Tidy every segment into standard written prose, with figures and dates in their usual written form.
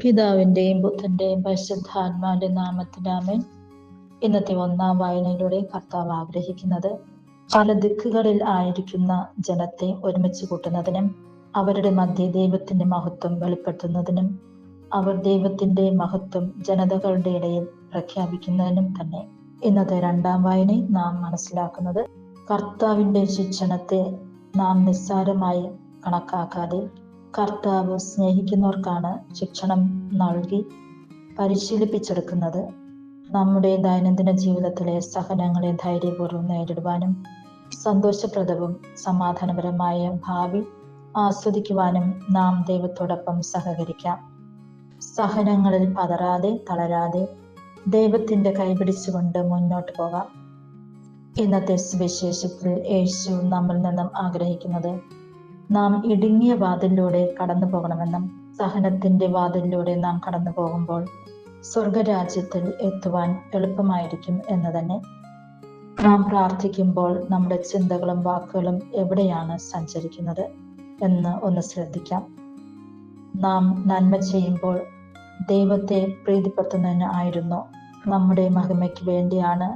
പിതാവിന്റെയും പുത്രന്റെയും പരിശുദ്ധാത്മാവിന്റെ നാമത്തിലാമേൻ. ഇന്നത്തെ ഒന്നാം വായനയിലൂടെ കർത്താവ് ആഗ്രഹിക്കുന്നത് പല ദിക്കുകളിൽ ആയിരിക്കുന്ന ജനത്തെ ഒരുമിച്ച് കൂട്ടുന്നതിനും അവരുടെ മധ്യ ദൈവത്തിന്റെ മഹത്വം വെളിപ്പെടുത്തുന്നതിനും അവർ ദൈവത്തിന്റെ മഹത്വം ജനതകളുടെ ഇടയിൽ പ്രഖ്യാപിക്കുന്നതിനും തന്നെ. ഇന്നത്തെ രണ്ടാം വായനയിൽ നാം മനസ്സിലാക്കുന്നത് കർത്താവിന്റെ ശിക്ഷണത്തെ നാം നിസ്സാരമായി കണക്കാക്കാതെ കർത്താവ് സ്നേഹിക്കുന്നവർക്കാണ് ശിക്ഷണം നൽകി പരിശീലിപ്പിച്ചെടുക്കുന്നത്. നമ്മുടെ ദൈനംദിന ജീവിതത്തിലെ സഹനങ്ങളെ ധൈര്യപൂർവ്വം നേരിടുവാനും സന്തോഷപ്രദവും സമാധാനപരമായ ഭാവി ആസ്വദിക്കുവാനും നാം ദൈവത്തോടൊപ്പം സഹകരിക്കാം. സഹനങ്ങളിൽ പതറാതെ തളരാതെ ദൈവത്തിന്റെ കൈപിടിച്ചുകൊണ്ട് മുന്നോട്ട് പോകാം. ഇന്നത്തെ സുവിശേഷത്തിൽ യേശു നമ്മിൽ നിന്നും ആഗ്രഹിക്കുന്നത് നാം ഇടുങ്ങിയ വാതിലിലൂടെ കടന്നു പോകണമെന്നും സഹനത്തിന്റെ വാതിലിലൂടെ നാം കടന്നു പോകുമ്പോൾ സ്വർഗരാജ്യത്തിൽ എത്തുവാൻ എളുപ്പമായിരിക്കും എന്ന് തന്നെ. നാം പ്രാർത്ഥിക്കുമ്പോൾ നമ്മുടെ ചിന്തകളും വാക്കുകളും എവിടെയാണ് സഞ്ചരിക്കുന്നത് എന്ന് ഒന്ന് ശ്രദ്ധിക്കാം. നാം നന്മ ചെയ്യുമ്പോൾ ദൈവത്തെ പ്രീതിപ്പെടുത്തുന്നതിന് ആയിരുന്നോ നമ്മുടെ മഹിമയ്ക്ക് വേണ്ടിയാണ്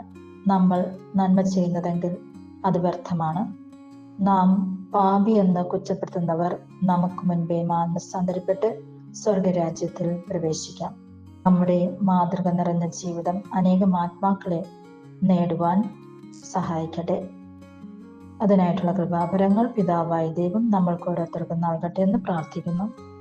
നമ്മൾ നന്മ ചെയ്യുന്നതെങ്കിൽ അത് വ്യർത്ഥമാണ്. നാം പാപി എന്ന് കുറ്റപ്പെടുത്തുന്നവർ നമുക്ക് മുൻപേ മാനസാന്തരപ്പെട്ട് സ്വർഗരാജ്യത്തിൽ പ്രവേശിക്കാം. നമ്മുടെ മാതൃക നിറഞ്ഞ ജീവിതം അനേകം ആത്മാക്കളെ നേടുവാൻ സഹായിക്കട്ടെ. അതിനായിട്ടുള്ള കൃപാവരങ്ങൾ പിതാവായ ദൈവം നമ്മൾക്ക് ഓരോരുത്തർക്കും നൽകട്ടെ എന്ന് പ്രാർത്ഥിക്കുന്നു.